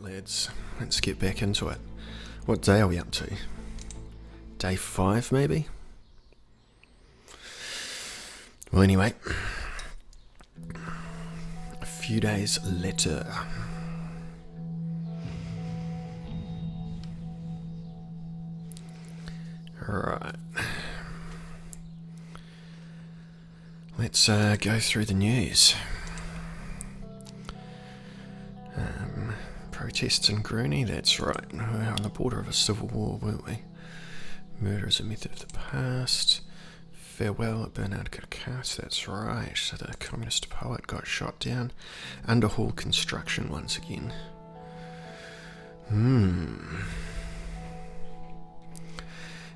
Alright lads, let's get back into it. What day are we up to? Day 5 maybe? Well anyway, a few days later. Alright. Let's go through the news. Protests in Grooney, that's right. We were on the border of a civil war, weren't we? Murder is a method of the past. Farewell at Bernard Carcass, that's right. So the communist poet got shot down. Underhaul construction once again.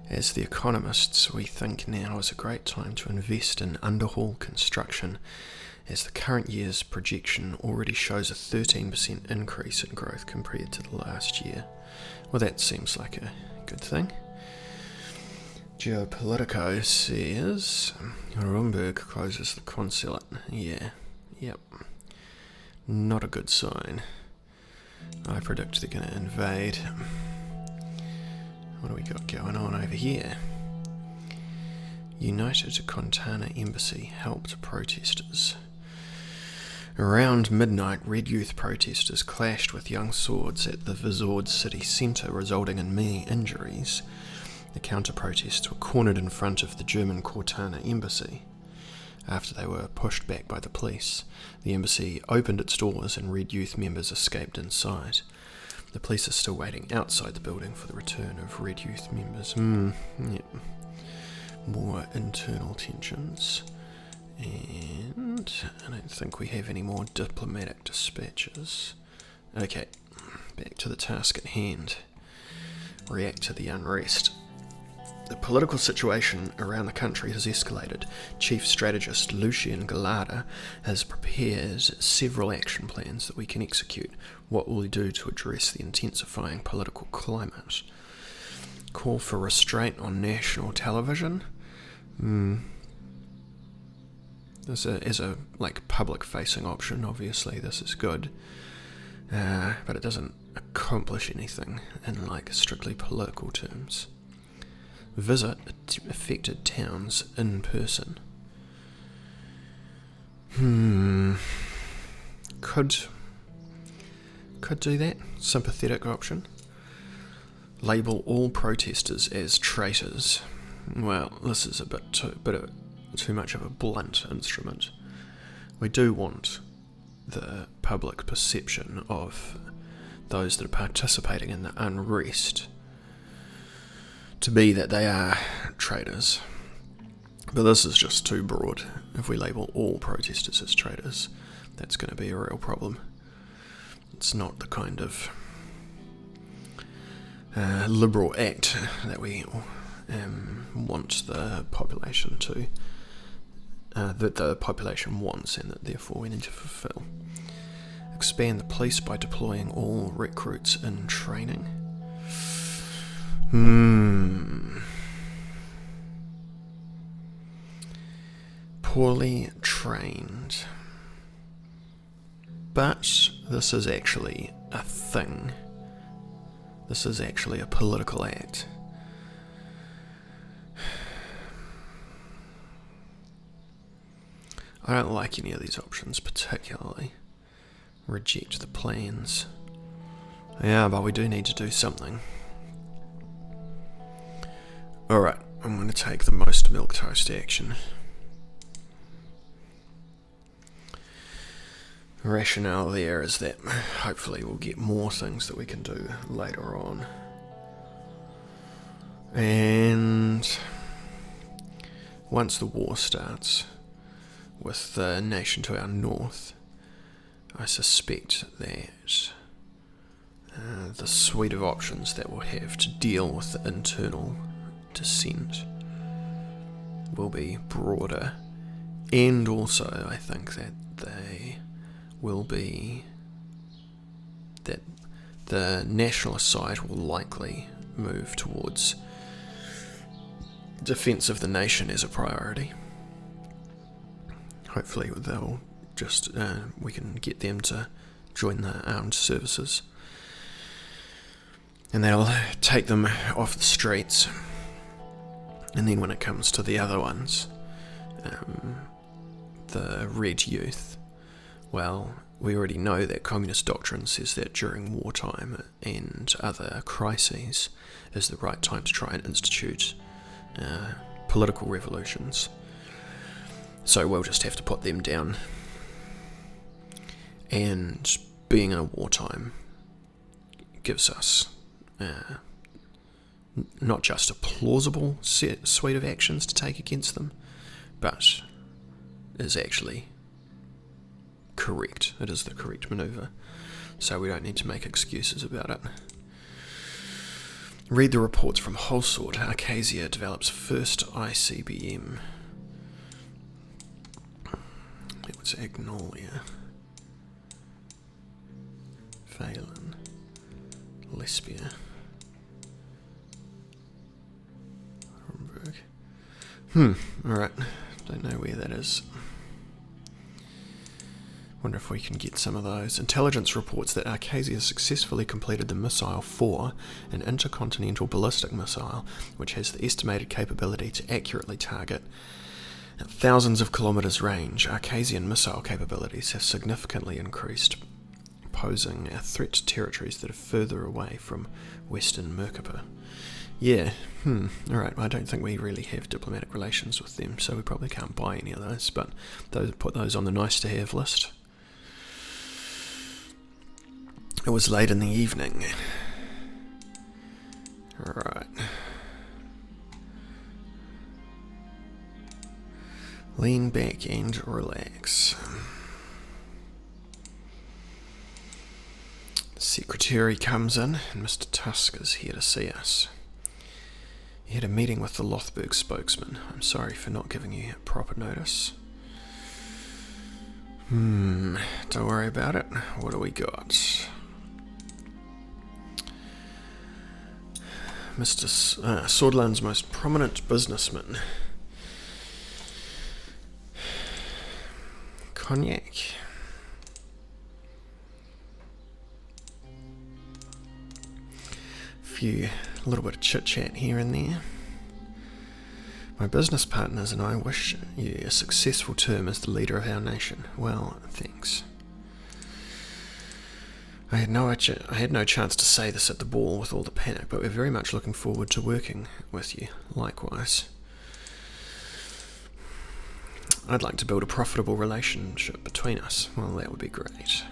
As the economists, we think now is a great time to invest in underhaul construction, as the current year's projection already shows a 13% increase in growth compared to the last year. Well, that seems like a good thing. Geopolitico says Nuremberg closes the consulate. Yep. Not a good sign. I predict they're going to invade. What do we got going on over here? United Contana Embassy helped protesters. Around midnight, Red Youth protesters clashed with young swords at the Vizord city centre, resulting in many injuries. The counter-protests were cornered in front of the German Cortana Embassy. After they were pushed back by the police, the embassy opened its doors and Red Youth members escaped inside. The police are still waiting outside the building for the return of Red Youth members. Yep. More internal tensions. And I don't think we have any more diplomatic dispatches. Okay, back to the task at hand. React to the unrest. The political situation around the country has escalated. Chief Strategist Lucien Gallarda has prepared several action plans that we can execute. What will we do to address the intensifying political climate? Call for restraint on national television? As a public-facing option, obviously this is good, but it doesn't accomplish anything in strictly political terms. Visit affected towns in person. Could do that. Sympathetic option. Label all protesters as traitors. Well, this is a bit too much of a blunt instrument. We do want the public perception of those that are participating in the unrest to be that they are traitors. But this is just too broad. If we label all protesters as traitors, that's going to be a real problem. It's not the kind of liberal act that we want the population to, that the population wants and that therefore we need to fulfill. Expand the police by deploying all recruits in training. Poorly trained. But this is actually a thing. This is actually a political act. I don't like any of these options particularly. Reject the plans. Yeah, but we do need to do something. Alright, I'm going to take the most milquetoast action. The rationale there is that hopefully we'll get more things that we can do later on. And once the war starts with the nation to our north, I suspect that the suite of options that we'll have to deal with the internal dissent will be broader, and also I think that they will be that the nationalist side will likely move towards defence of the nation as a priority. Hopefully they'll just we can get them to join the armed services. and that'll take them off the streets. And then when it comes to the other ones, the Red Youth, well, we already know that communist doctrine says that during wartime and other crises is the right time to try and institute political revolutions. So we'll just have to put them down. And being in a wartime gives us not just a plausible suite of actions to take against them, but is actually correct. It is the correct manoeuvre, so we don't need to make excuses about it. Read the reports from Wholesword. Arcasia develops first ICBM. It was Agnolia. Phelan. Lesbia. Hornburg. Alright. Don't know where that is. Wonder if we can get some of those. Intelligence reports that Arcasia successfully completed the Missile 4, an intercontinental ballistic missile, which has the estimated capability to accurately target at thousands of kilometres range. Arcasian missile capabilities have significantly increased, posing a threat to territories that are further away from Western Merkaba. Yeah, alright, I don't think we really have diplomatic relations with them, so we probably can't buy any of those, but put those on the nice-to-have list. It was late in the evening. Alright. Lean back and relax. The secretary comes in, and Mr. Tusk is here to see us. He had a meeting with the Lothburg spokesman. I'm sorry for not giving you proper notice. Don't worry about it. What do we got? Mr. Swordland's most prominent businessman. Cognac. A little bit of chit-chat here and there. My business partners and I wish you a successful term as the leader of our nation. Well, thanks. I had no chance to say this at the ball with all the panic, but we're very much looking forward to working with you. Likewise. I'd like to build a profitable relationship between us. Well, that would be great.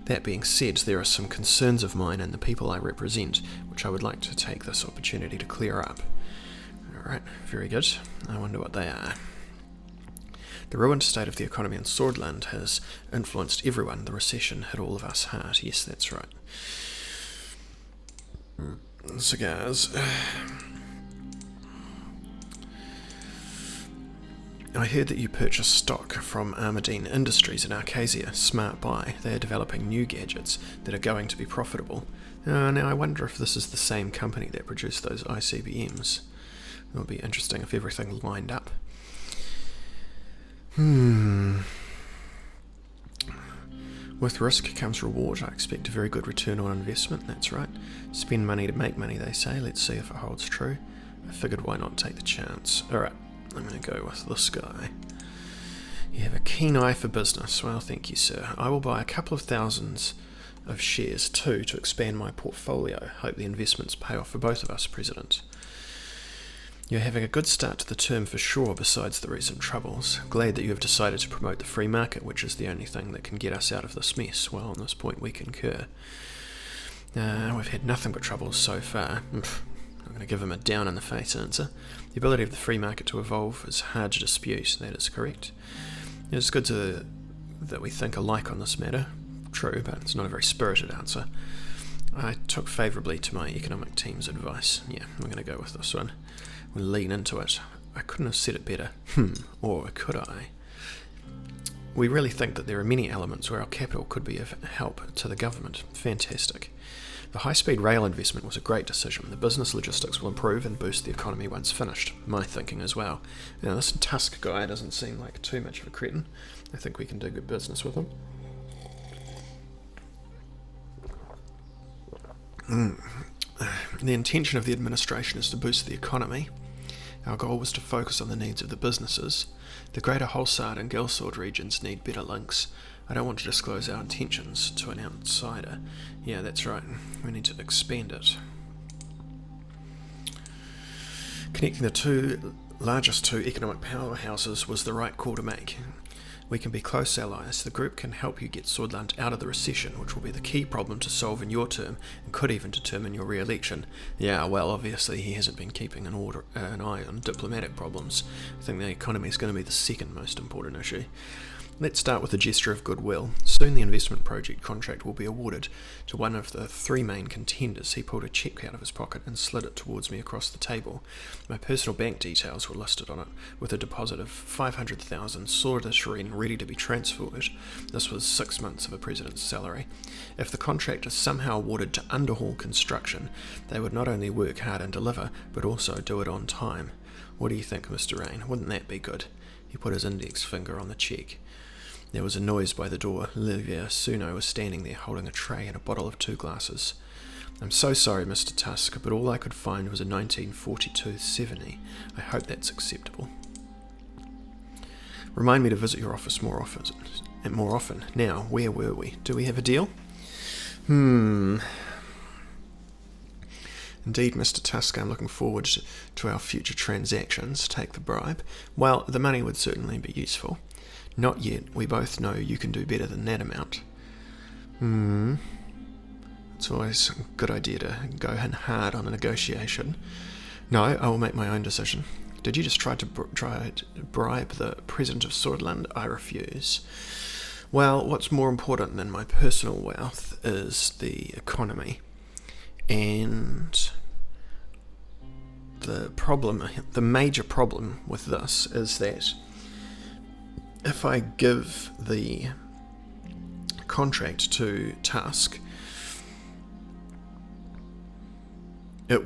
That being said, there are some concerns of mine and the people I represent, which I would like to take this opportunity to clear up. Alright, very good. I wonder what they are. The ruined state of the economy in Swordland has influenced everyone. The recession hit all of us hard. Yes, that's right. Cigars. I heard that you purchased stock from Armadine Industries in Arcasia. Smart buy. They are developing new gadgets that are going to be profitable. Now I wonder if this is the same company that produced those ICBMs. It would be interesting if everything lined up. With risk comes reward. I expect a very good return on investment. That's right. Spend money to make money, they say. Let's see if it holds true. I figured why not take the chance. Alright. I'm going to go with this guy. You have a keen eye for business. Well, thank you, sir. I will buy a couple of thousands of shares too to expand my portfolio. Hope the investments pay off for both of us, President. You're having a good start to the term for sure, besides the recent troubles. Glad that you have decided to promote the free market, which is the only thing that can get us out of this mess. Well, on this point we concur. We've had nothing but troubles so far. I'm going to give him a down-in-the-face answer. The ability of the free market to evolve is hard to dispute, that is correct. It's good that we think alike on this matter. True, but it's not a very spirited answer. I took favourably to my economic team's advice. Yeah, I'm going to go with this one. We'll lean into it. I couldn't have said it better. Or could I? We really think that there are many elements where our capital could be of help to the government. Fantastic. The high-speed rail investment was a great decision. The business logistics will improve and boost the economy once finished. My thinking as well. Now, this Tusk guy doesn't seem like too much of a cretin. I think we can do good business with him. The intention of the administration is to boost the economy. Our goal was to focus on the needs of the businesses. The greater Holsard and Gelsord regions need better links. I don't want to disclose our intentions to an outsider. Yeah, that's right. We need to expand it. Connecting the largest two economic powerhouses was the right call to make. We can be close allies. The group can help you get Swordland out of the recession, which will be the key problem to solve in your term, and could even determine your re-election. Yeah, well, obviously he hasn't been keeping an eye on diplomatic problems. I think the economy is going to be the second most important issue. Let's start with a gesture of goodwill. Soon the investment project contract will be awarded to one of the three main contenders. He pulled a cheque out of his pocket and slid it towards me across the table. My personal bank details were listed on it, with a deposit of 500,000 Suzerain ready to be transferred. This was 6 months of a president's salary. If the contract is somehow awarded to Underhall Construction, they would not only work hard and deliver, but also do it on time. What do you think, Mr. Rain? Wouldn't that be good? He put his index finger on the cheque. There was a noise by the door. Livia Suno was standing there holding a tray and a bottle of 2 glasses. I'm so sorry, Mr. Tusk, but all I could find was a 1942 70. I hope that's acceptable. Remind me to visit your office more often. Now, where were we? Do we have a deal? Indeed, Mr. Tusk, I'm looking forward to our future transactions. Take the bribe. Well, the money would certainly be useful. Not yet. We both know you can do better than that amount. It's always a good idea to go in hard on a negotiation. No, I will make my own decision. Did you just try to bribe the president of Swordland? I refuse. Well, what's more important than my personal wealth is the economy. And the major problem with this is that if I give the contract to Tusk, it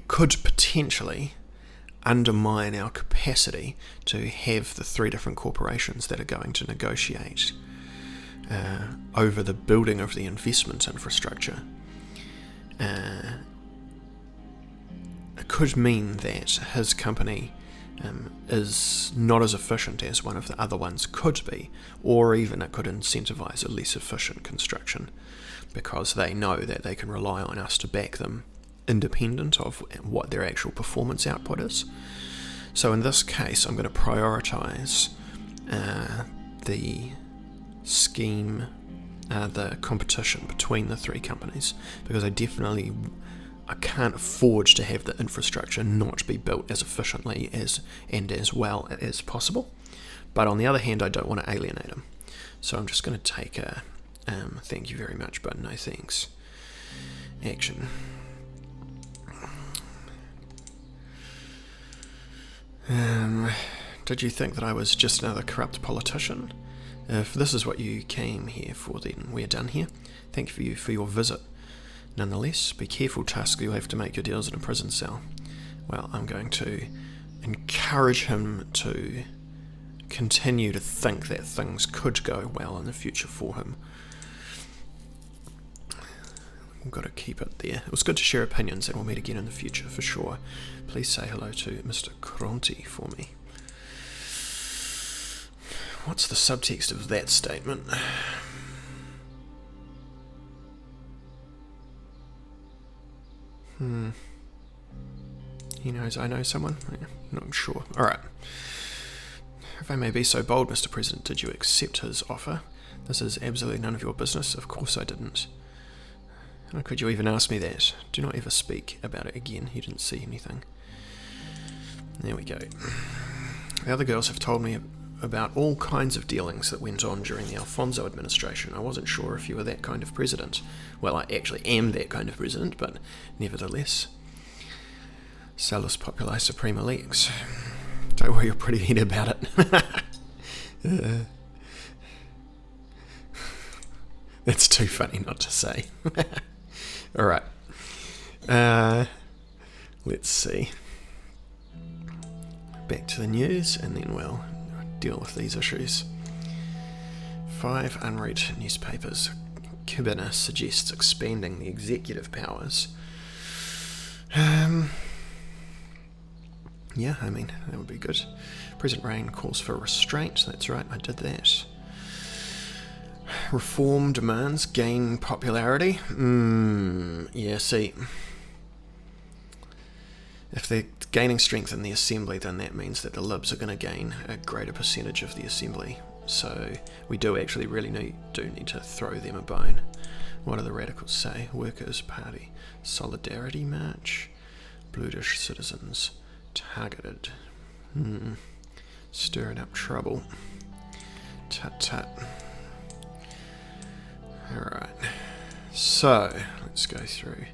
could potentially undermine our capacity to have the 3 different corporations that are going to negotiate over the building of the investment infrastructure. It could mean that his company is not as efficient as one of the other ones could be, or even it could incentivize a less efficient construction because they know that they can rely on us to back them independent of what their actual performance output is. So in this case, I'm going to prioritize the scheme, the competition between the 3 companies, because I can't afford to have the infrastructure not be built as efficiently and as well as possible. But on the other hand, I don't want to alienate them. So I'm just going to take a thank you very much, but no thanks action. Did you think that I was just another corrupt politician? If this is what you came here for, then we're done here. Thank you for your visit. Nonetheless, be careful, Tusk, you'll have to make your deals in a prison cell. Well, I'm going to encourage him to continue to think that things could go well in the future for him. We've got to keep it there. It was good to share opinions, and we'll meet again in the future for sure. Please say hello to Mr. Cronty for me. What's the subtext of that statement? He knows I know someone? Yeah, not sure. Alright. If I may be so bold, Mr. President, did you accept his offer? This is absolutely none of your business. Of course I didn't. How could you even ask me that? Do not ever speak about it again. You didn't see anything. There we go. The other girls have told me about all kinds of dealings that went on during the Alfonso administration. I wasn't sure if you were that kind of president. Well, I actually am that kind of president, but nevertheless. Salus Populi Suprema Lex. Don't worry your pretty head about it. That's too funny not to say. Alright. Let's see. Back to the news, and then we'll deal with these issues. 5 unread newspapers. Kibiner suggests expanding the executive powers. Yeah, I mean, that would be good. President Rain calls for restraint. That's right, I did that. Reform demands gain popularity. Yeah, see, if they're gaining strength in the Assembly, then that means that the Libs are going to gain a greater percentage of the Assembly. So we do actually really need to throw them a bone. What do the radicals say? Workers' Party. Solidarity March. Brutish citizens. Targeted. Stirring up trouble. Tut. Alright. So, let's go through.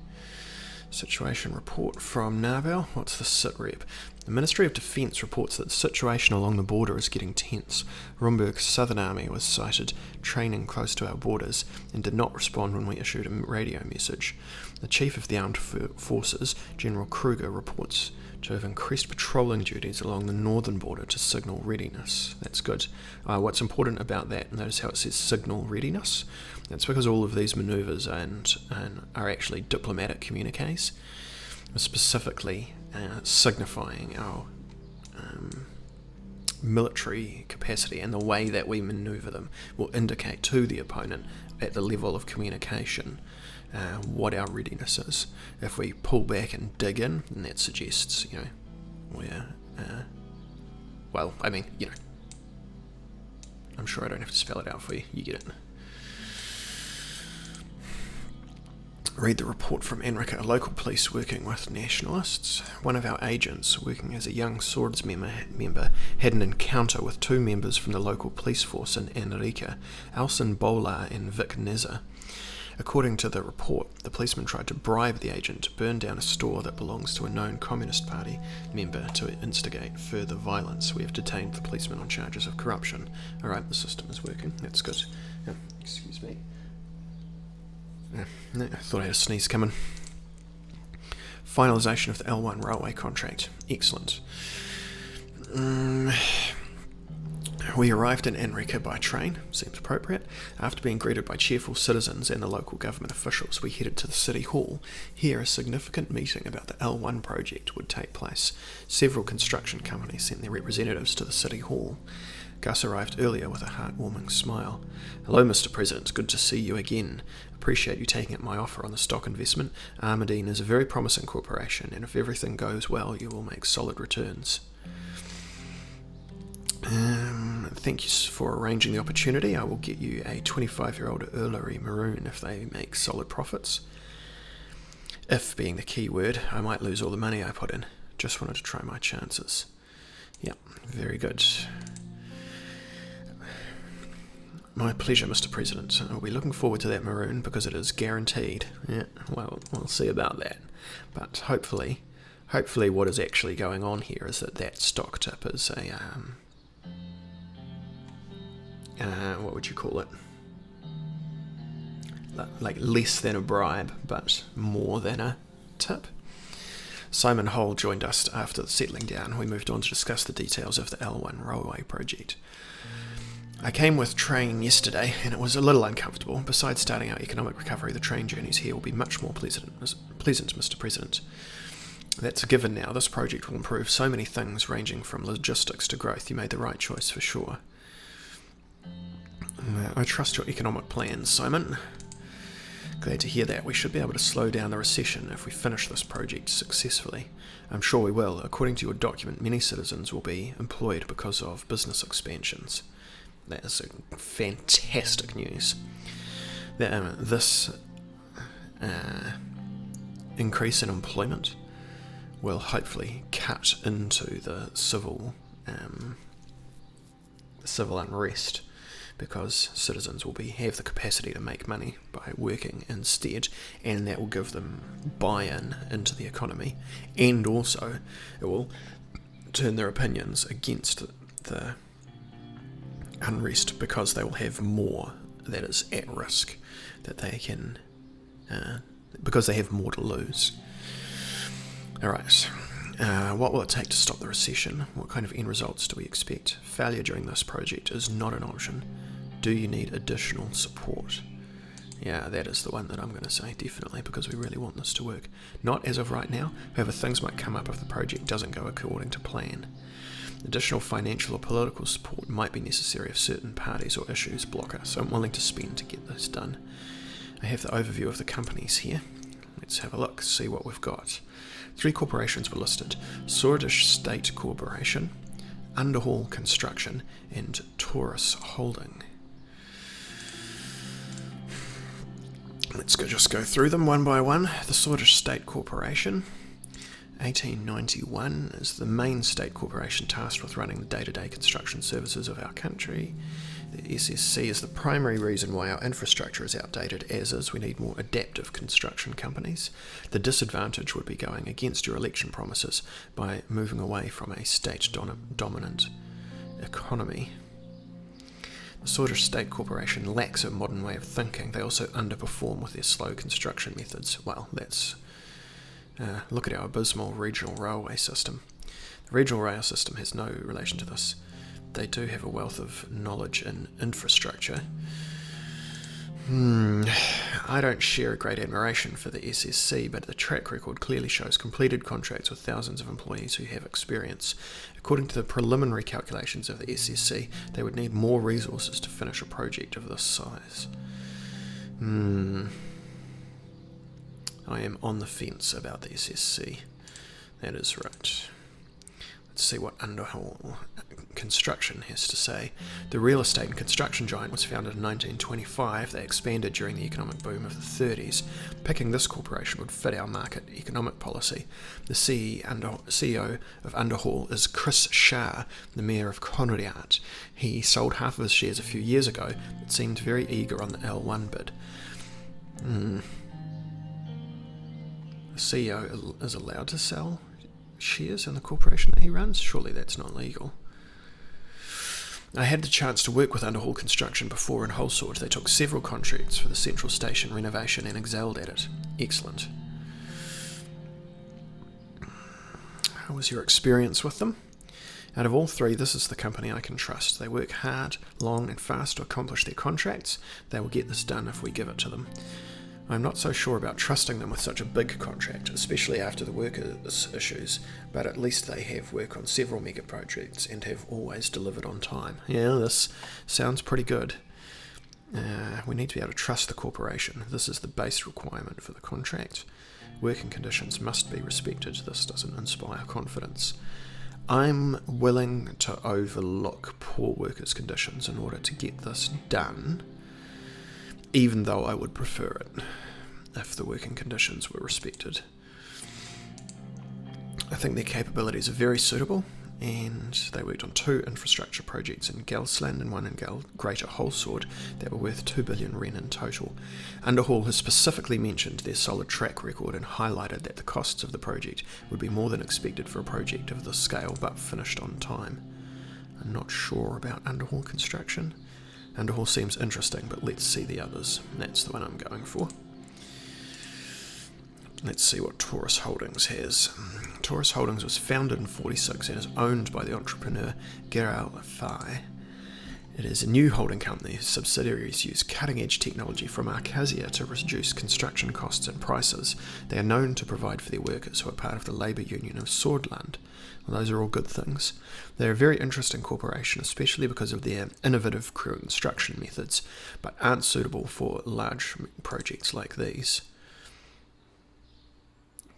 Situation report from Narvel. What's the sit rep? The Ministry of Defence reports that the situation along the border is getting tense. Rumburg's Southern Army was sighted training close to our borders and did not respond when we issued a radio message. The Chief of the Armed Forces, General Kruger, reports to have increased patrolling duties along the northern border to signal readiness. That's good. What's important about that, notice how it says signal readiness? That's because all of these manoeuvres are actually diplomatic communiques, specifically signifying our military capacity, and the way that we manoeuvre them will indicate to the opponent at the level of communication what our readiness is. If we pull back and dig in, then that suggests, we're, I'm sure I don't have to spell it out for you, you get it. Read the report from Enrica, local police working with nationalists. One of our agents, working as a young swords member, had an encounter with two members from the local police force in Enrica, Alcin Bolar and Vic Neza. According to the report, the policeman tried to bribe the agent to burn down a store that belongs to a known Communist Party member to instigate further violence. We have detained the policeman on charges of corruption. Alright, the system is working. That's good. Excuse me. I thought I had a sneeze coming. Finalisation of the L1 railway contract. Excellent. We arrived in Enrica by train, seems appropriate. After being greeted by cheerful citizens and the local government officials, we headed to the City Hall. Here, a significant meeting about the L1 project would take place. Several construction companies sent their representatives to the City Hall. Gus arrived earlier with a heartwarming smile. Hello, Mr. President. Good to see you again. Appreciate you taking up my offer on the stock investment. Armadine is a very promising corporation, and if everything goes well, you will make solid returns. Thank you for arranging the opportunity. I will get you a 25-year-old Urlery Maroon if they make solid profits. If being the key word, I might lose all the money I put in. Just wanted to try my chances. Yep, very good. My pleasure, Mr. President. I'll be looking forward to that maroon because it is guaranteed. Yeah, well, we'll see about that. But hopefully what is actually going on here is that stock tip is a, what would you call it? Like less than a bribe, but more than a tip. Simon Hole joined us after the settling down. We moved on to discuss the details of the L1 railway project. I came with train yesterday, and it was a little uncomfortable. Besides starting our economic recovery, the train journeys here will be much more pleasant, Mr. President. That's a given now. This project will improve so many things, ranging from logistics to growth. You made the right choice for sure. I trust your economic plans, Simon. Glad to hear that. We should be able to slow down the recession if we finish this project successfully. I'm sure we will. According to your document, many citizens will be employed because of business expansions. That is fantastic news. This increase in employment will hopefully cut into the civil unrest, because citizens will have the capacity to make money by working instead, and that will give them buy-in into the economy, and also it will turn their opinions against the unrest, because they will have more that is at risk, that they can, because they have more to lose. Alright, what will it take to stop the recession? What kind of end results do we expect? Failure during this project is not an option. Do you need additional support? Yeah, that is the one that I'm going to say, definitely, because we really want this to work. Not as of right now, however things might come up if the project doesn't go according to plan. Additional financial or political support might be necessary if certain parties or issues block us, so I'm willing to spend to get this done. I have the overview of the companies here. Let's have a look, see what we've got. 3 corporations were listed: Swedish State Corporation, Underhaul Construction, and Taurus Holding. Let's just go through them one by one. The Swedish State Corporation, 1891, is the main state corporation tasked with running the day-to-day construction services of our country. The SSC is the primary reason why our infrastructure is outdated, as is we need more adaptive construction companies. The disadvantage would be going against your election promises by moving away from a state-dominant economy. The Swedish State Corporation lacks a modern way of thinking. They also underperform with their slow construction methods. Well, that's... look at our abysmal regional railway system. The regional rail system has no relation to this. They do have a wealth of knowledge in infrastructure. I don't share a great admiration for the SSC, but the track record clearly shows completed contracts with thousands of employees who have experience. According to the preliminary calculations of the SSC, they would need more resources to finish a project of this size. I am on the fence about the SSC. That is right. Let's see what Underhaul Construction has to say. The real estate and construction giant was founded in 1925. They expanded during the economic boom of the 30s. Picking this corporation would fit our market economic policy. The CEO of Underhaul is Chris Shah, the mayor of Konrad. He sold half of his shares a few years ago, but seemed very eager on the L1 bid. The CEO is allowed to sell shares in the corporation that he runs? Surely that's not legal. I had the chance to work with Underhaul Construction before in Holsworth. They took several contracts for the central station renovation and excelled at it. Excellent. How was your experience with them? Out of all 3, this is the company I can trust. They work hard, long and fast to accomplish their contracts. They will get this done if we give it to them. I'm not so sure about trusting them with such a big contract, especially after the workers' issues, but at least they have work on several mega projects and have always delivered on time. Yeah, this sounds pretty good. We need to be able to trust the corporation. This is the base requirement for the contract. Working conditions must be respected. This doesn't inspire confidence. I'm willing to overlook poor workers' conditions in order to get this done, even though I would prefer it if the working conditions were respected. I think their capabilities are very suitable, and they worked on 2 infrastructure projects in Gelsland and one in Greater Holsworth that were worth 2 billion ren in total. Underhaul has specifically mentioned their solid track record and highlighted that the costs of the project would be more than expected for a project of this scale, but finished on time. I'm not sure about Underhaul Construction. Underhaul seems interesting, but let's see the others. That's the one I'm going for. Let's see what Taurus Holdings has. Taurus Holdings was founded in 1946 and is owned by the entrepreneur Gerald Fay. It is a new holding company. Subsidiaries use cutting-edge technology from Arcasia to reduce construction costs and prices. They are known to provide for their workers who are part of the labour union of Swordland. Well, those are all good things. They're a very interesting corporation, especially because of their innovative construction methods, but aren't suitable for large projects like these.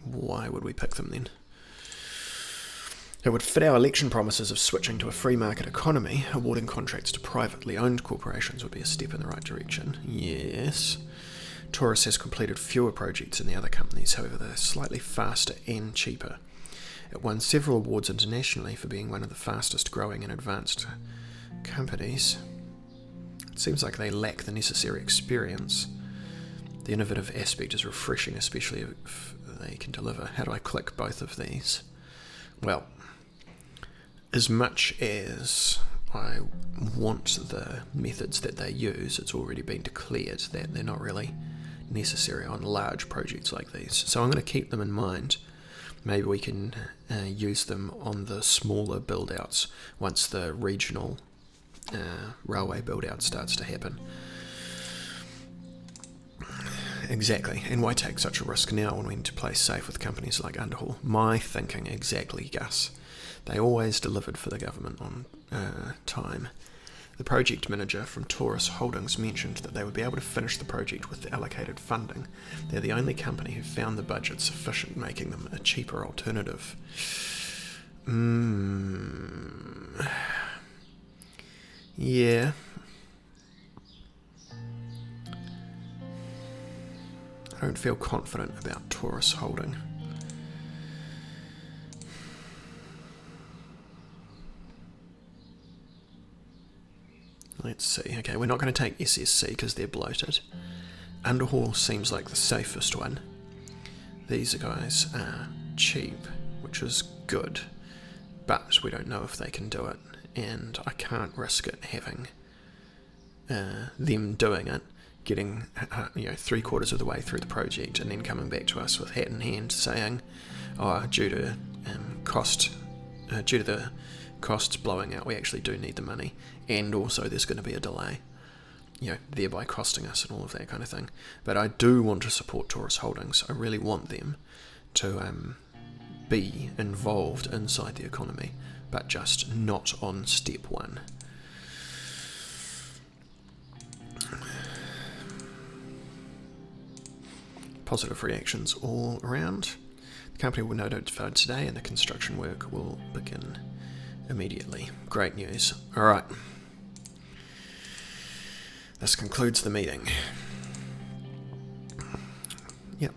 Why would we pick them then? It would fit our election promises of switching to a free market economy. Awarding contracts to privately owned corporations would be a step in the right direction. Yes. Taurus has completed fewer projects than the other companies, however they're slightly faster and cheaper. It won several awards internationally for being one of the fastest growing and advanced companies. It seems like they lack the necessary experience. The innovative aspect is refreshing, especially if they can deliver. How do I click both of these? Well, as much as I want the methods that they use, it's already been declared that they're not really necessary on large projects like these. So I'm going to keep them in mind. Maybe we can use them on the smaller build-outs once the regional railway build-out starts to happen. exactly. And why take such a risk now when we need to play safe with companies like Underhaul? My thinking, exactly, Gus. They always delivered for the government on time. The project manager from Taurus Holdings mentioned that they would be able to finish the project with the allocated funding. They're the only company who found the budget sufficient, making them a cheaper alternative. Yeah. I don't feel confident about Taurus Holding. Let's see. Okay, we're not going to take SSC because they're bloated. Underhaul seems like the safest one. These guys are cheap, which is good, but we don't know if they can do it, and I can't risk it having them doing it, getting 3/4 of the way through the project, and then coming back to us with hat in hand saying, due to the costs blowing out, we actually do need the money, and also there's going to be a delay, thereby costing us and all of that kind of thing. But I do want to support Taurus Holdings. I really want them to be involved inside the economy, but just not on step one. Positive reactions all around. The company will notify today and the construction work will begin immediately. Great news. Alright. This concludes the meeting. Yep.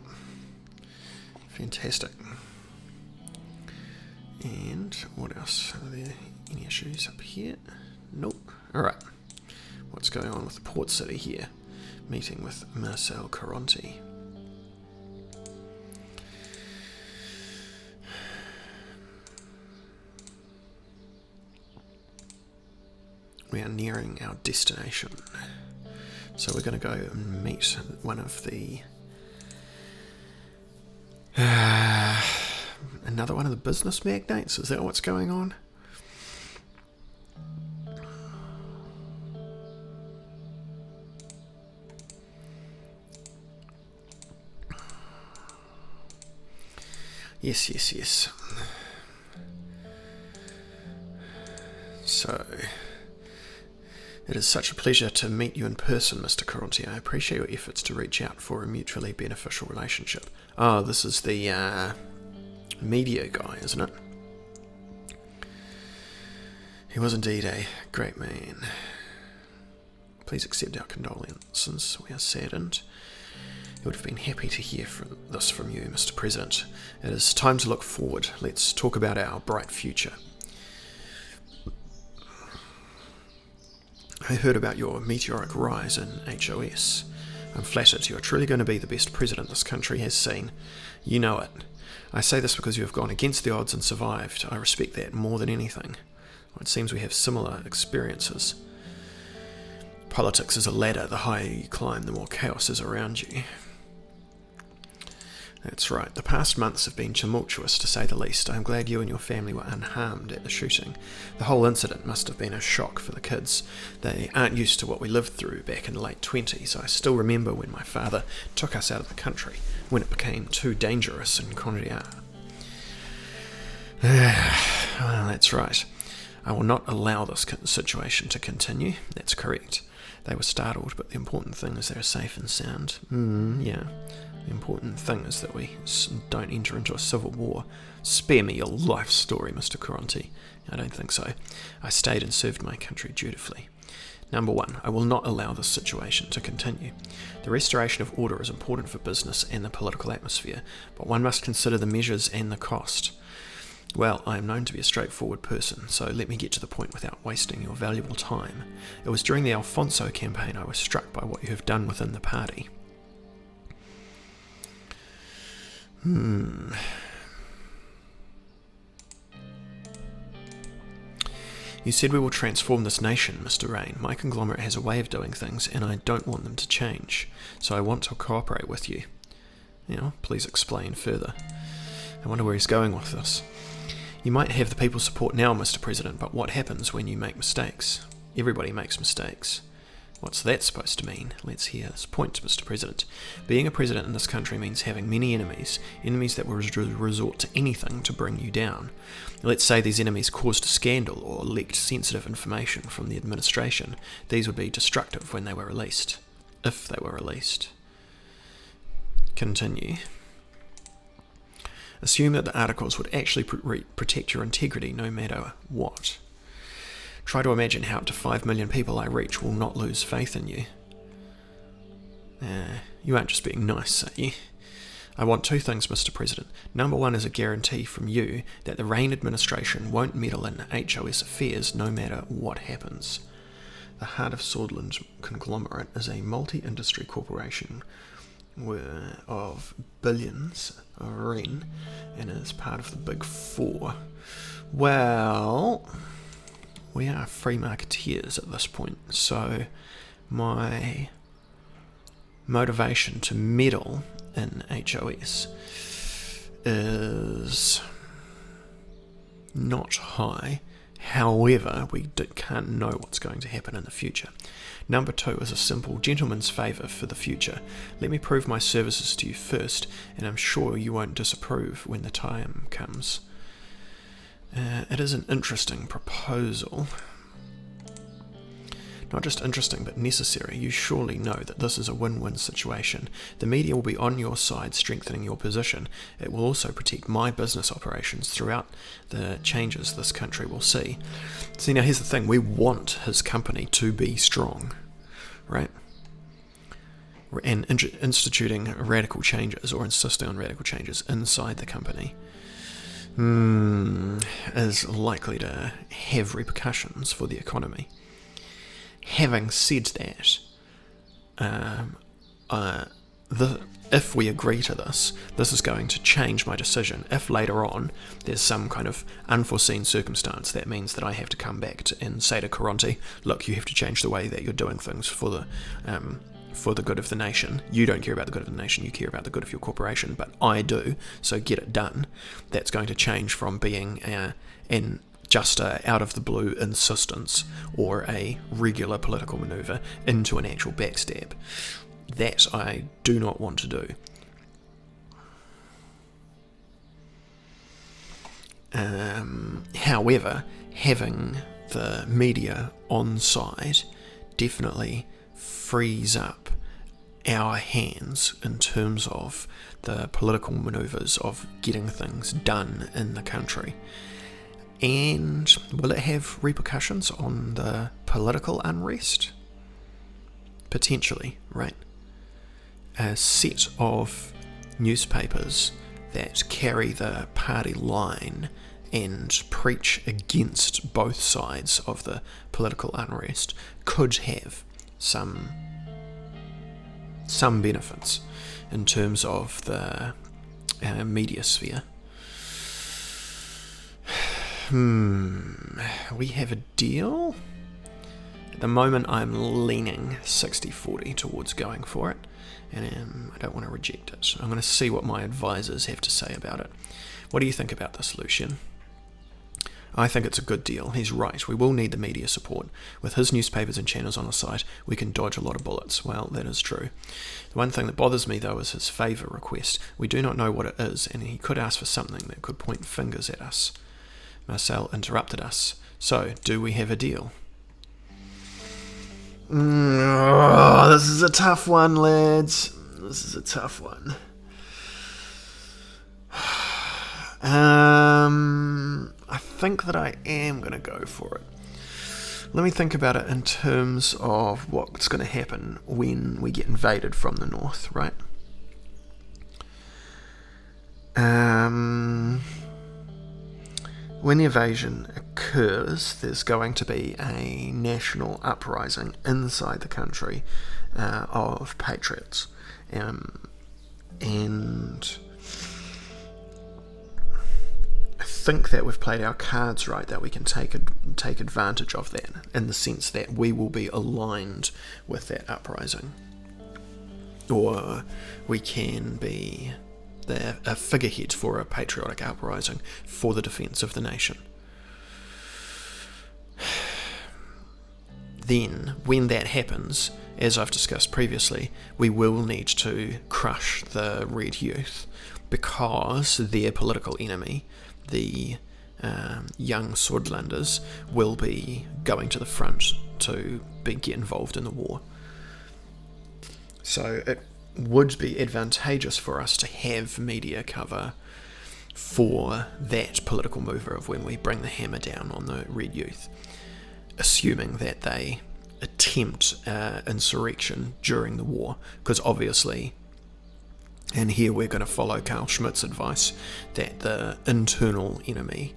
Fantastic. And what else? Are there any issues up here? Nope. Alright. What's going on with the port city here? Meeting with Marcel Caronti. We are nearing our destination. So we're going to go and meet one of the... another one of the business magnates? Is that what's going on? Yes. So... It is such a pleasure to meet you in person, Mr. Caronti. I appreciate your efforts to reach out for a mutually beneficial relationship. Oh, this is the media guy, isn't it? He was indeed a great man. Please accept our condolences. We are saddened. I would have been happy to hear this from you, Mr. President. It is time to look forward. Let's talk about our bright future. I heard about your meteoric rise in HOS. I'm flattered. You are truly going to be the best president this country has seen. You know it. I say this because you have gone against the odds and survived. I respect that more than anything. It seems we have similar experiences. Politics is a ladder. The higher you climb, the more chaos is around you. That's right. The past months have been tumultuous, to say the least. I'm glad you and your family were unharmed at the shooting. The whole incident must have been a shock for the kids. They aren't used to what we lived through back in the late 20s. I still remember when my father took us out of the country, when it became too dangerous in Conriar. Well, that's right. I will not allow this situation to continue. That's correct. They were startled, but the important thing is they're safe and sound. Yeah. The important thing is that we don't enter into a civil war. Spare me your life story, Mr. Caronti. I don't think so. I stayed and served my country dutifully. Number one, I will not allow this situation to continue. The restoration of order is important for business and the political atmosphere, but one must consider the measures and the cost. Well, I am known to be a straightforward person, so let me get to the point without wasting your valuable time. It was during the Alfonso campaign I was struck by what you have done within the party. You said we will transform this nation, Mr. Rain. My conglomerate has a way of doing things, and I don't want them to change, so I want to cooperate with you. Please explain further. I wonder where he's going with this. You might have the people's support now, Mr. President, but what happens when you make mistakes? Everybody makes mistakes. What's that supposed to mean? Let's hear this point, Mr. President. Being a president in this country means having many enemies that will resort to anything to bring you down. Let's say these enemies caused a scandal or leaked sensitive information from the administration. These would be destructive when they were released. If they were released. Continue. Assume that the articles would actually protect your integrity no matter what. Try to imagine how up to 5 million people I reach will not lose faith in you. You aren't just being nice, are you? I want two things, Mr. President. Number one is a guarantee from you that the Rain administration won't meddle in HOS affairs no matter what happens. The Heart of Swordland conglomerate is a multi-industry corporation of billions of Ren and is part of the Big Four. Well, we are free marketeers at this point, so my motivation to meddle in HOS is not high. However, we can't know what's going to happen in the future. Number two is a simple gentleman's favour for the future. Let me prove my services to you first, and I'm sure you won't disapprove when the time comes. It is an interesting proposal. Not just interesting, but necessary. You surely know that this is a win-win situation. The media will be on your side, strengthening your position. It will also protect my business operations throughout the changes this country will see. See, now here's the thing. We want his company to be strong, right? And instituting radical changes, or insisting on radical changes inside the company, is likely to have repercussions for the economy. Having said that, if we agree to this is going to change my decision. If later on there's some kind of unforeseen circumstance that means that I have to come back and say to Caronte, look, you have to change the way that you're doing things for the good of the nation. You don't care about the good of the nation, you care about the good of your corporation, but I do, so get it done. That's going to change from being just a out of the blue insistence or a regular political manoeuvre into an actual backstab. That I do not want to do. However, having the media on side definitely frees up our hands in terms of the political manoeuvres of getting things done in the country. And will it have repercussions on the political unrest? Potentially, right? A set of newspapers that carry the party line and preach against both sides of the political unrest could have some benefits in terms of the media sphere. We have a deal? At the moment I'm leaning 60-40 towards going for it, and I don't want to reject it. I'm going to see what my advisors have to say about it. What do you think about this, Lucian? I think it's a good deal. He's right. We will need the media support. With his newspapers and channels on the site, we can dodge a lot of bullets. Well, that is true. The one thing that bothers me, though, is his favour request. We do not know what it is, and he could ask for something that could point fingers at us. Marcel interrupted us. So, do we have a deal? This is a tough one, lads. This is a tough one. I think that I am going to go for it. Let me think about it in terms of what's going to happen when we get invaded from the north, right? When the invasion occurs, there's going to be a national uprising inside the country of patriots. And I think that we've played our cards right, that we can take advantage of that, in the sense that we will be aligned with that uprising. Or we can be a figurehead for a patriotic uprising for the defence of the nation. then when that happens, as I've discussed previously, we will need to crush the Red Youth, because their political enemy, the young Swordlanders, will be going to the front to get involved in the war. So it would be advantageous for us to have media cover for that political mover of when we bring the hammer down on the Red Youth, assuming that they attempt insurrection during the war, because obviously, and here we're going to follow Carl Schmitt's advice, that the internal enemy,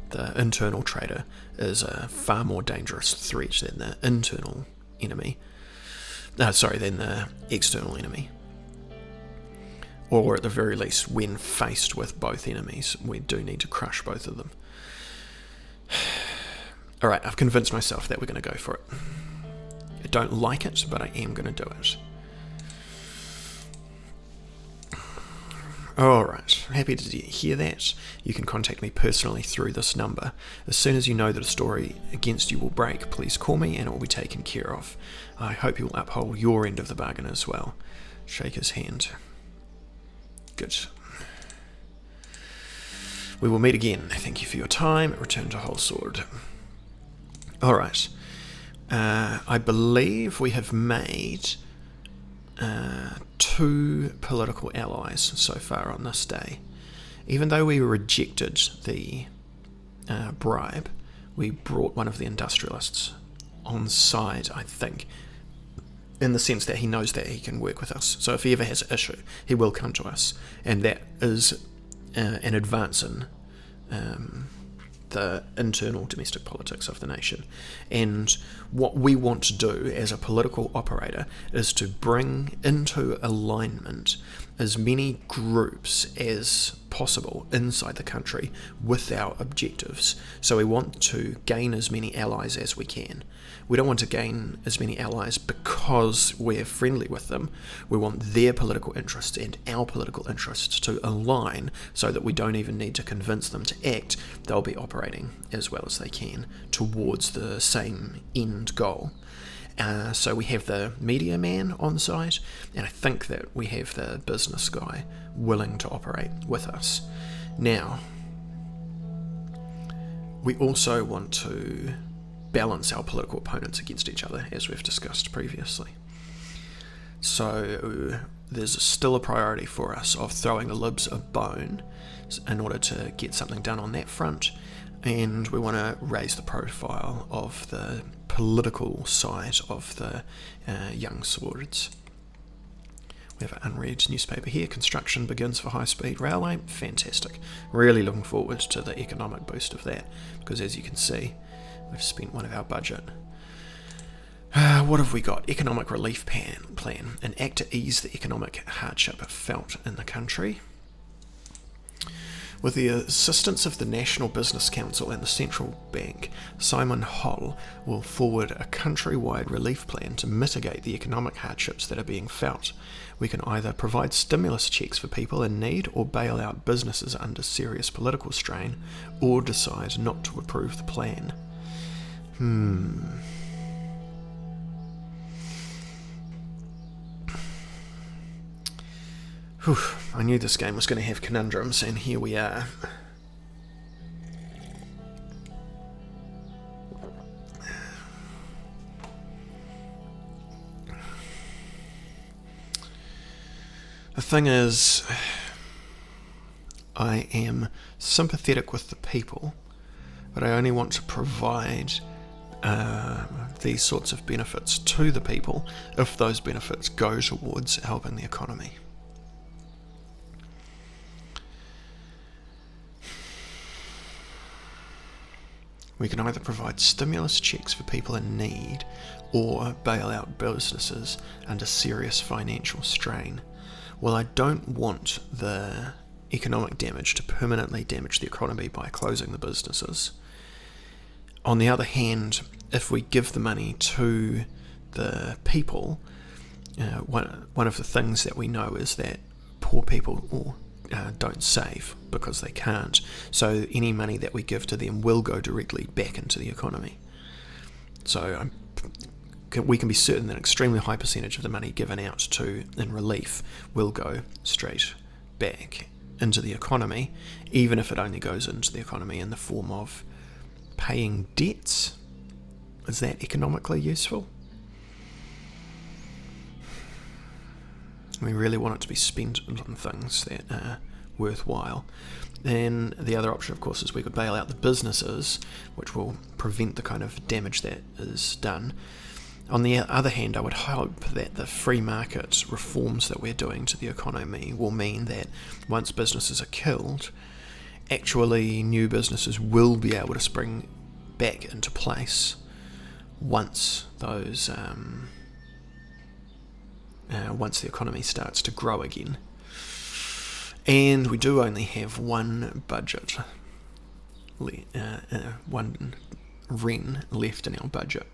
the internal traitor, is a far more dangerous threat than the internal enemy. Than the external enemy. Or at the very least, when faced with both enemies, we do need to crush both of them. Alright, I've convinced myself that we're going to go for it. I don't like it, but I am going to do it. Alright, happy to hear that. You can contact me personally through this number. As soon as you know that a story against you will break, please call me and it will be taken care of. I hope you will uphold your end of the bargain as well. Shake his hand. Good. We will meet again. Thank you for your time. Return to Whole Sword. Alright. I believe we have made 2 political allies so far on this day. Even though we rejected the bribe, we brought one of the industrialists on side, I think, in the sense that he knows that he can work with us. So if he ever has an issue, he will come to us, and that is an advance in the internal domestic politics of the nation. And what we want to do as a political operator is to bring into alignment as many groups as possible inside the country with our objectives. So we want to gain as many allies as we can. We don't want to gain as many allies because we're friendly with them. We want their political interests and our political interests to align so that we don't even need to convince them to act. They'll be operating as well as they can towards the same end goal. So we have the media man on site, and I think that we have the business guy willing to operate with us. Now, we also want to balance our political opponents against each other, as we've discussed previously. So there's still a priority for us of throwing the Libs a bone in order to get something done on that front, and we want to raise the profile of the political side of the young swords. We have an unread newspaper here. Construction begins for high-speed railway. Fantastic. Really looking forward to the economic boost of that, because as you can see, we've spent one of our budget. What have we got? Economic relief plan. An act to ease the economic hardship felt in the country. With the assistance of the National Business Council and the Central Bank, Simon Holl will forward a countrywide relief plan to mitigate the economic hardships that are being felt. We can either provide stimulus checks for people in need or bail out businesses under serious political strain, or decide not to approve the plan. Whew, I knew this game was going to have conundrums, and here we are. The thing is, I am sympathetic with the people, but I only want to provide these sorts of benefits to the people if those benefits go towards helping the economy. We can either provide stimulus checks for people in need or bail out businesses under serious financial strain. Well, I don't want the economic damage to permanently damage the economy by closing the businesses. On the other hand, if we give the money to the people, one of the things that we know is that poor people don't save because they can't. So any money that we give to them will go directly back into the economy. So I'm we can be certain that an extremely high percentage of the money given out in relief will go straight back into the economy, even if it only goes into the economy in the form of paying debts. Is that economically useful? We really want it to be spent on things that are worthwhile. Then the other option, of course, is we could bail out the businesses, which will prevent the kind of damage that is done. On the other hand, I would hope that the free market reforms that we're doing to the economy will mean that once businesses are killed, actually new businesses will be able to spring back into place once those once the economy starts to grow again. And we do only have one budget, one REN left in our budget.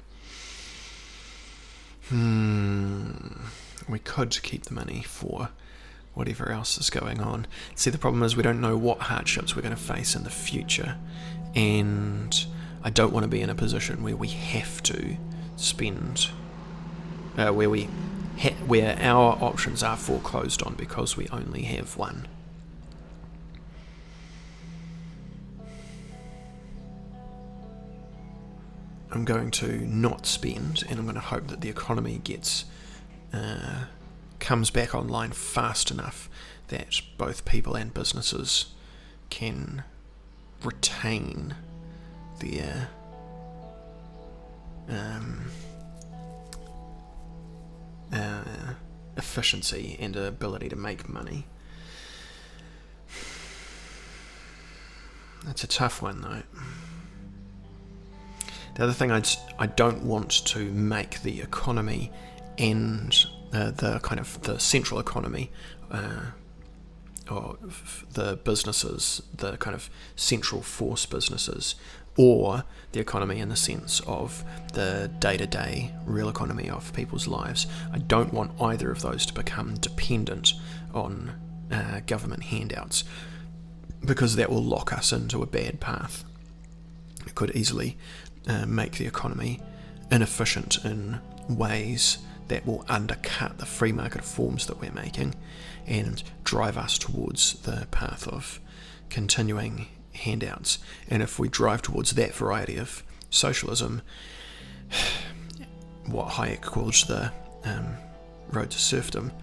We could keep the money for whatever else is going on. See, the problem is we don't know what hardships we're going to face in the future, and I don't want to be in a position where we have to spend, where our options are foreclosed on because we only have one. I'm going to not spend, and I'm going to hope that the economy comes back online fast enough that both people and businesses can retain their efficiency and ability to make money. That's a tough one, though. The other thing I don't want to make the economy and the kind of the central economy, or the businesses, the kind of central force businesses, or the economy in the sense of the day-to-day real economy of people's lives. I don't want either of those to become dependent on government handouts, because that will lock us into a bad path. It could easily make the economy inefficient in ways that will undercut the free market reforms that we're making and drive us towards the path of continuing handouts. And if we drive towards that variety of socialism, what Hayek calls the road to serfdom,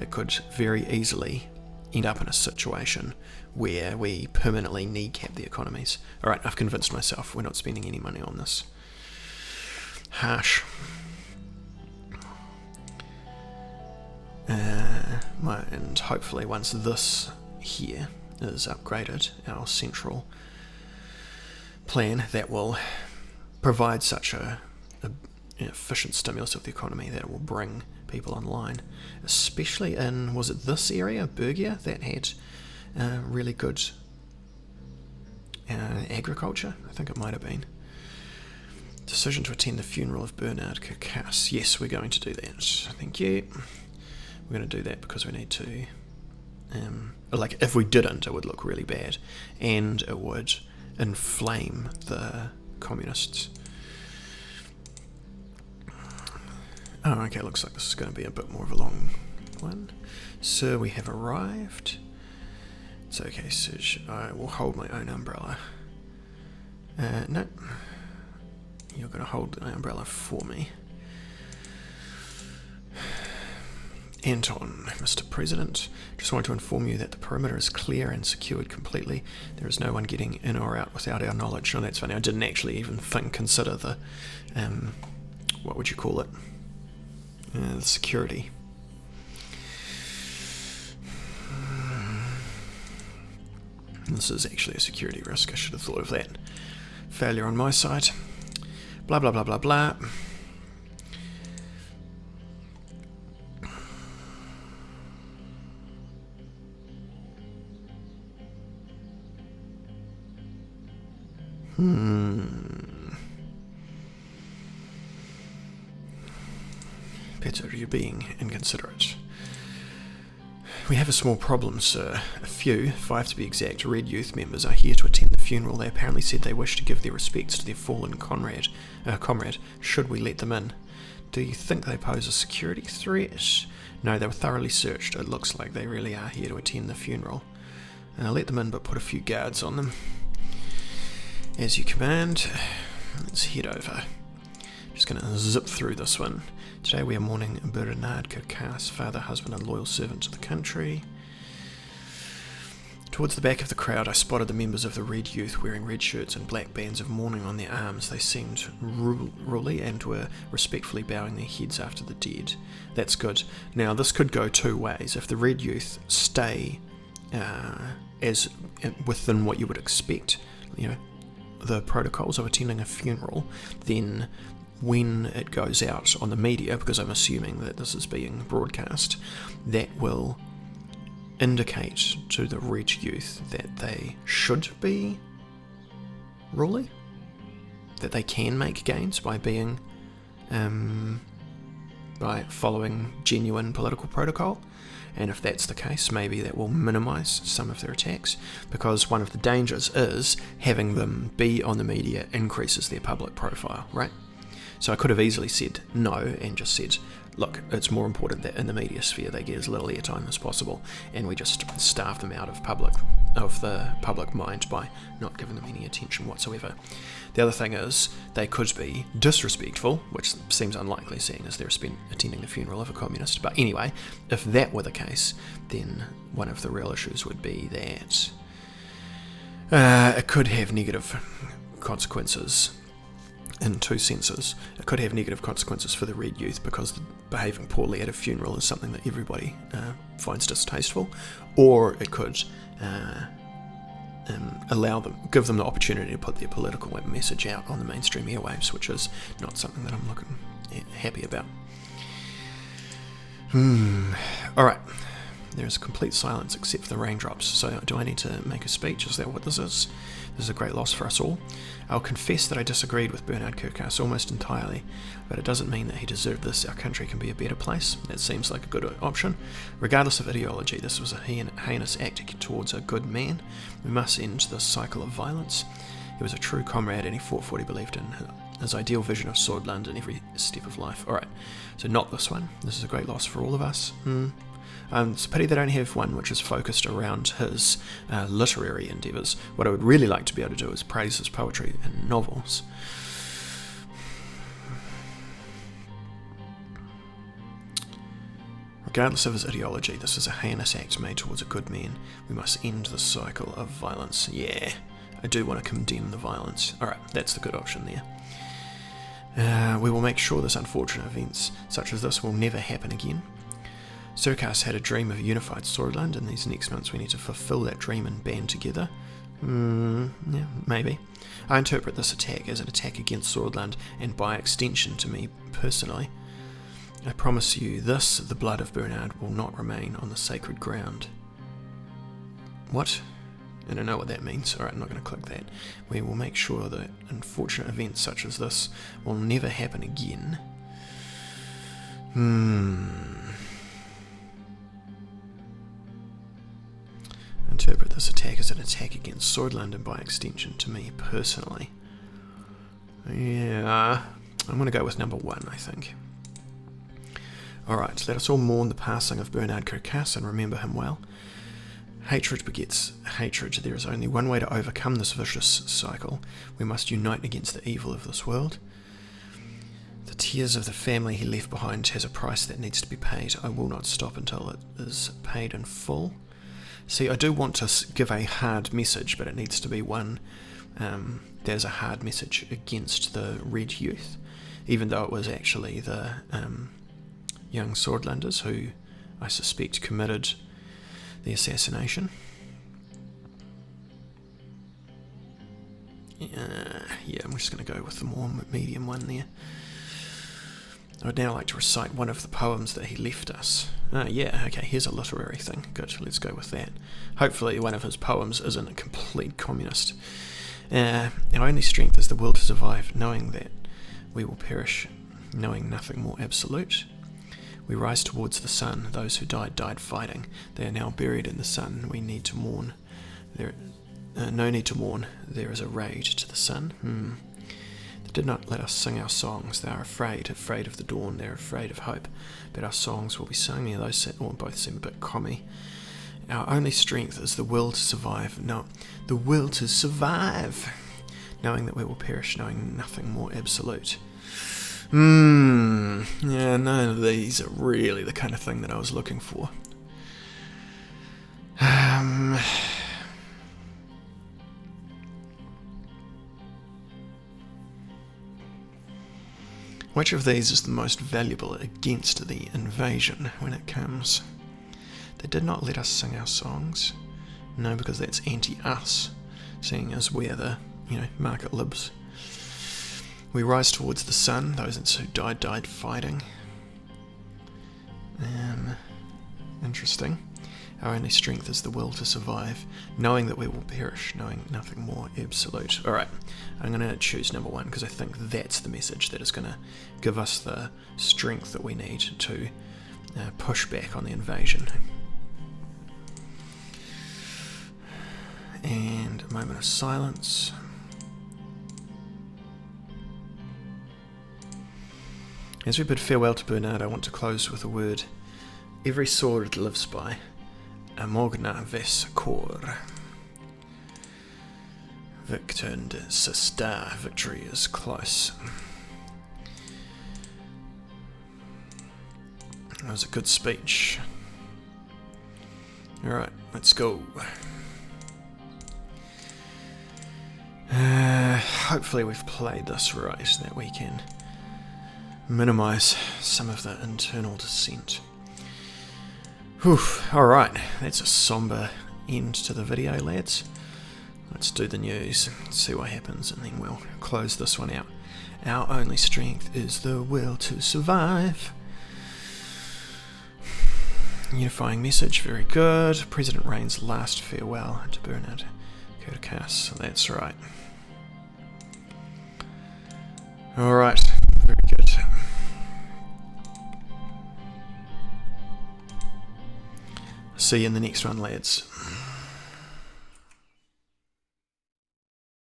it could very easily end up in a situation where we permanently kneecap the economies. Alright, I've convinced myself we're not spending any money on this. Harsh. And hopefully once this here is upgraded, our central plan, that will provide such an efficient stimulus of the economy that it will bring people online, especially in, was it this area, Bergia, that had really good agriculture? I think it might have been. Decision to attend the funeral of Bernard Kirkas. Yes, we're going to do that. Thank you. We're going to do that because we need to. If we didn't, it would look really bad, and it would inflame the communists. Oh, okay, looks like this is going to be a bit more of a long one. Sir, we have arrived. It's okay, Serge. I will hold my own umbrella. No. You're going to hold the umbrella for me. Anton, Mr. President, just wanted to inform you that the perimeter is clear and secured completely. There is no one getting in or out without our knowledge. Oh, that's funny. I didn't actually even consider the, what would you call it? The security. This is actually a security risk. I should have thought of that. Failure on my side. Blah, blah, blah, blah, blah. Peter, you're being inconsiderate. We have a small problem, sir. A few, 5 to be exact, Red Youth members are here to attend the funeral. They apparently said they wish to give their respects to their fallen comrade. Should we let them in? Do you think they pose a security threat? No, they were thoroughly searched. It looks like they really are here to attend the funeral. Let them in, but put a few guards on them. As you command. Let's head over. Just going to zip through this one. Today we are mourning Bernard Kirkas, father, husband and loyal servant to the country. Towards the back of the crowd I spotted the members of the Red Youth wearing red shirts and black bands of mourning on their arms. They seemed ruly and were respectfully bowing their heads after the dead. That's good. Now this could go two ways. If the Red Youth stay as within what you would expect, the protocols of attending a funeral, then when it goes out on the media, because I'm assuming that this is being broadcast, that will indicate to the Red Youth that they should be ruling, that they can make gains by being by following genuine political protocol. And if that's the case, maybe that will minimise some of their attacks, because one of the dangers is having them be on the media increases their public profile, right? So I could have easily said no and just said, look, it's more important that in the media sphere they get as little airtime as possible, and we just starve them out of the public mind by not giving them any attention whatsoever. The other thing is, they could be disrespectful, which seems unlikely seeing as they're attending the funeral of a communist. But anyway, if that were the case, then one of the real issues would be that it could have negative consequences in two senses. It could have negative consequences for the Red Youth because behaving poorly at a funeral is something that everybody finds distasteful, or it could give them the opportunity to put their political message out on the mainstream airwaves, which is not something that I'm looking happy about. Alright, there's complete silence except for the raindrops, so do I need to make a speech? Is that what this is? This is a great loss for us all. I'll confess that I disagreed with Bernard Kirkas almost entirely, but it doesn't mean that he deserved this. Our country can be a better place. That seems like a good option. Regardless of ideology, this was a heinous act towards a good man. We must end this cycle of violence. He was a true comrade and he fought for what he believed in. His ideal vision of Swordland in every step of life. Alright, so not this one. This is a great loss for all of us. It's a pity they don't have one which is focused around his literary endeavours. What I would really like to be able to do is praise his poetry and novels. Regardless of his ideology, this is a heinous act made towards a good man. We must end the cycle of violence. Yeah, I do want to condemn the violence. Alright, that's the good option there. We will make sure this unfortunate events such as this will never happen again. Kirkas had a dream of a unified Swordland. In these next months we need to fulfill that dream and band together. Yeah, maybe. I interpret this attack as an attack against Swordland and by extension to me personally. I promise you this, the blood of Bernard will not remain on the sacred ground. What? I don't know what that means. Alright, I'm not going to click that. We will make sure that unfortunate events such as this will never happen again. Interpret this attack as an attack against Swordland and by extension to me personally. Yeah, I'm going to go with number 1, I think. Alright, let us all mourn the passing of Bernard Kirkas and remember him well. Hatred begets hatred. There is only one way to overcome this vicious cycle. We must unite against the evil of this world. The tears of the family he left behind has a price that needs to be paid. I will not stop until it is paid in full. See, I do want to give a hard message, but it needs to be one there's a hard message against the Red Youth, even though it was actually the young Swordlanders who I suspect committed the assassination. Yeah, I'm just going to go with the more medium one there. I would now like to recite one of the poems that he left us. Yeah, okay, here's a literary thing. Good, let's go with that. Hopefully one of his poems isn't a complete communist. Our only strength is the will to survive, knowing that we will perish, knowing nothing more absolute. We rise towards the sun. Those who died, died fighting. They are now buried in the sun. We need to mourn. No need to mourn. There is a raid to the sun. The did not let us sing our songs. They are afraid of the dawn, they're afraid of hope. But our songs will be sung. Yeah, those both seem a bit commie. Our only strength is the will to survive. No, the will to survive. Knowing that we will perish, knowing nothing more absolute. Yeah, none of these are really the kind of thing that I was looking for. Which of these is the most valuable against the invasion when it comes? They did not let us sing our songs. No, because that's anti-us, seeing as we're the, market libs. We rise towards the sun. Those who died fighting. Interesting. Our only strength is the will to survive, knowing that we will perish, knowing nothing more absolute. Alright, I'm going to choose number 1 because I think that's the message that is going to give us the strength that we need to push back on the invasion. And a moment of silence. As we bid farewell to Bernard, I want to close with a word every sword lives by. Amogna ves cor. Victund sista. Victory is close. That was a good speech. Alright, let's go. Hopefully we've played this right, that we can minimise some of the internal dissent. Whew, alright, that's a sombre end to the video, lads. Let's do the news, see what happens, and then we'll close this one out. Our only strength is the will to survive. Unifying message, very good. President Rain's last farewell to Bernard Curticas, that's right. Alright, very good. See you in the next one, lads.